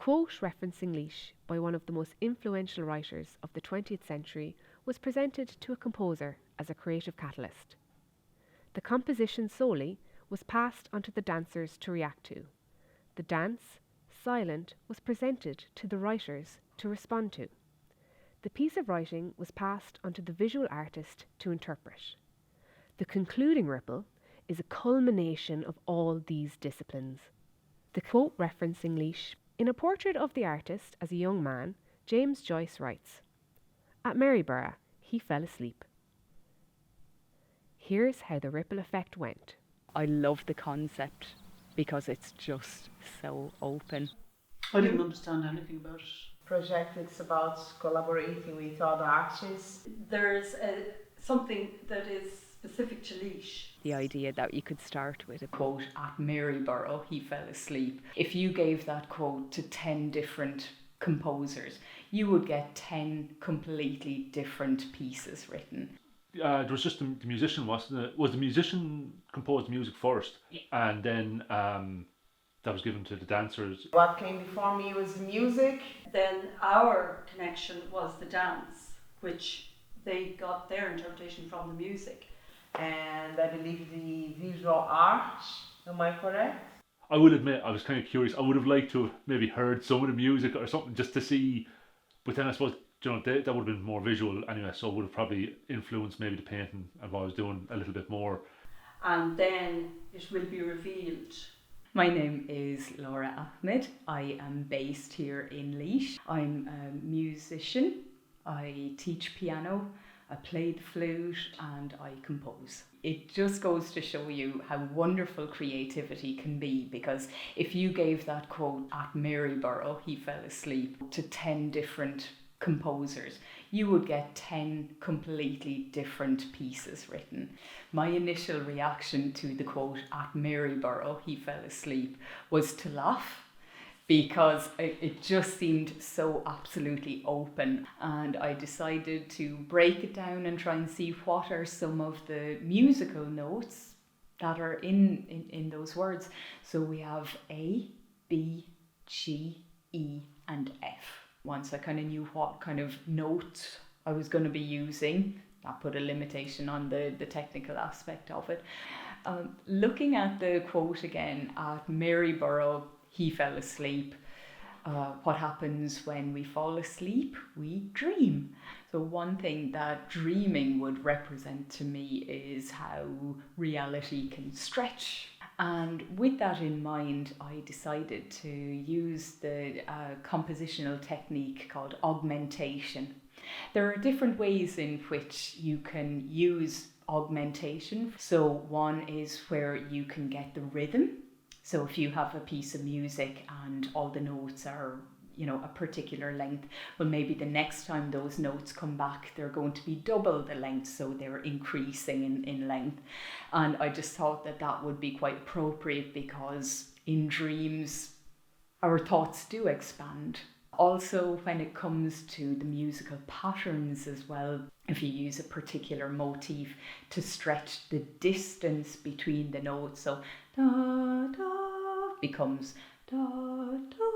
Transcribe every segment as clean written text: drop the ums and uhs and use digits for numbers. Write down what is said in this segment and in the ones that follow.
quote referencing Laois by one of the most influential writers of the 20th century was presented to a composer as a creative catalyst. The composition solely was passed onto the dancers to react to. The dance, silent, was presented to the writers to respond to. The piece of writing was passed onto the visual artist to interpret. The concluding ripple is a culmination of all these disciplines. The quote referencing Laois, in a portrait of the artist as a young man, James Joyce writes, "At Maryborough, he fell asleep." Here's how the ripple effect went. I love the concept because it's just so open. I didn't understand anything about it. Project, it's about collaborating with other artists. There's something that is specific to Laois. The idea that you could start with a quote, "At Maryborough, he fell asleep." If you gave that quote to 10 different composers, you would get 10 completely different pieces written. There was just the musician, wasn't it? Was the musician composed the music first, and then that was given to the dancers? What came before me was music. Then our connection was the dance, which they got their interpretation from the music. And I believe the visual art, am I correct? I will admit, I was kind of curious. I would have liked to have maybe heard some of the music or something just to see, but then I suppose, you know, that would have been more visual anyway, so it would have probably influenced maybe the painting and what I was doing a little bit more. And then it will be revealed. My name is Laura Ahmad. I am based here in Laois. I'm a musician. I teach piano, I play the flute, and I compose. It just goes to show you how wonderful creativity can be, because if you gave that quote, "At Maryborough, he fell asleep," to 10 different composers, you would get 10 completely different pieces written. My initial reaction to the quote, "At Maryborough, he fell asleep," was to laugh, because it just seemed so absolutely open, and I decided to break it down and try and see what are some of the musical notes that are in those words. So we have A, B, G, E and F. Once I kind of knew what kind of note I was going to be using, that put a limitation on the technical aspect of it. Looking at the quote again, "At Maryborough, he fell asleep." What happens when we fall asleep? We dream. So one thing that dreaming would represent to me is how reality can stretch. And with that in mind, I decided to use the compositional technique called augmentation. There are different ways in which you can use augmentation. So one is where you can get the rhythm. So if you have a piece of music and all the notes are, you know, a particular length, well, maybe the next time those notes come back, they're going to be double the length, so they're increasing in length. And I just thought that that would be quite appropriate, because in dreams, our thoughts do expand. Also, when it comes to the musical patterns as well, if you use a particular motif to stretch the distance between the notes, so da da becomes da da,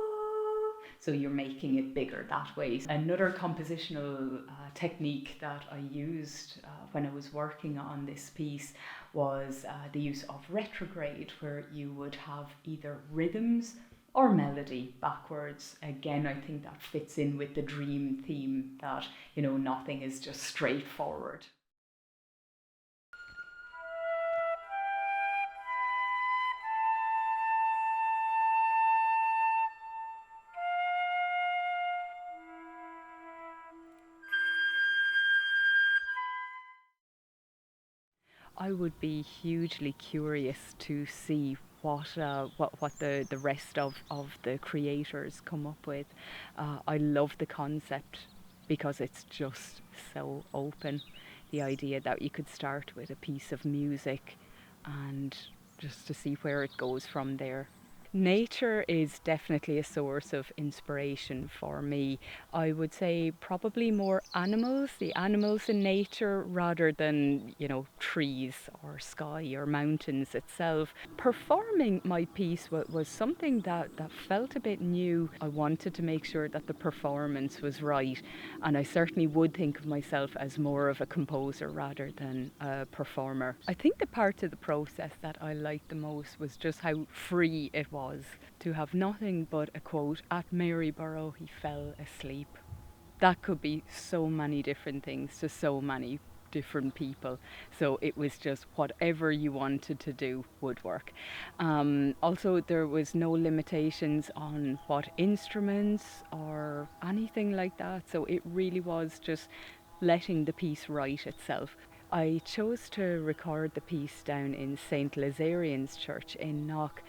so you're making it bigger that way. Another compositional technique that I used when I was working on this piece was the use of retrograde, where you would have either rhythms or melody backwards. Again, I think that fits in with the dream theme, that, you know, nothing is just straightforward. I would be hugely curious to see what the rest of the creators come up with. I love the concept because it's just so open. The idea that you could start with a piece of music and just to see where it goes from there. Nature is definitely a source of inspiration for me. I would say probably more animals, the animals in nature, rather than, trees or sky or mountains itself. Performing my piece was something that felt a bit new. I wanted to make sure that the performance was right, and I certainly would think of myself as more of a composer rather than a performer. I think the part of the process that I liked the most was just how free it was to have nothing but a quote, "At Maryborough he fell asleep." That could be so many different things to so many different people. So it was just whatever you wanted to do would work. Also, there was no limitations on what instruments or anything like that. So it really was just letting the piece write itself. I chose to record the piece down in St. Lazarian's Church in Knock.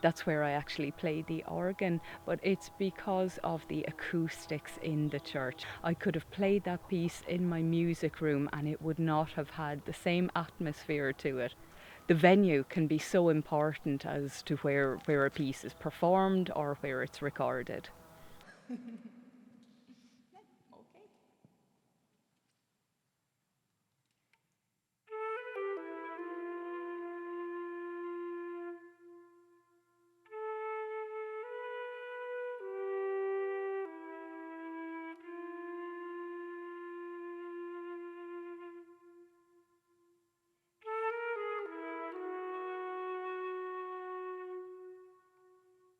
That's where I actually played the organ, but it's because of the acoustics in the church. I could have played that piece in my music room and it would not have had the same atmosphere to it. The venue can be so important as to where a piece is performed or where it's recorded.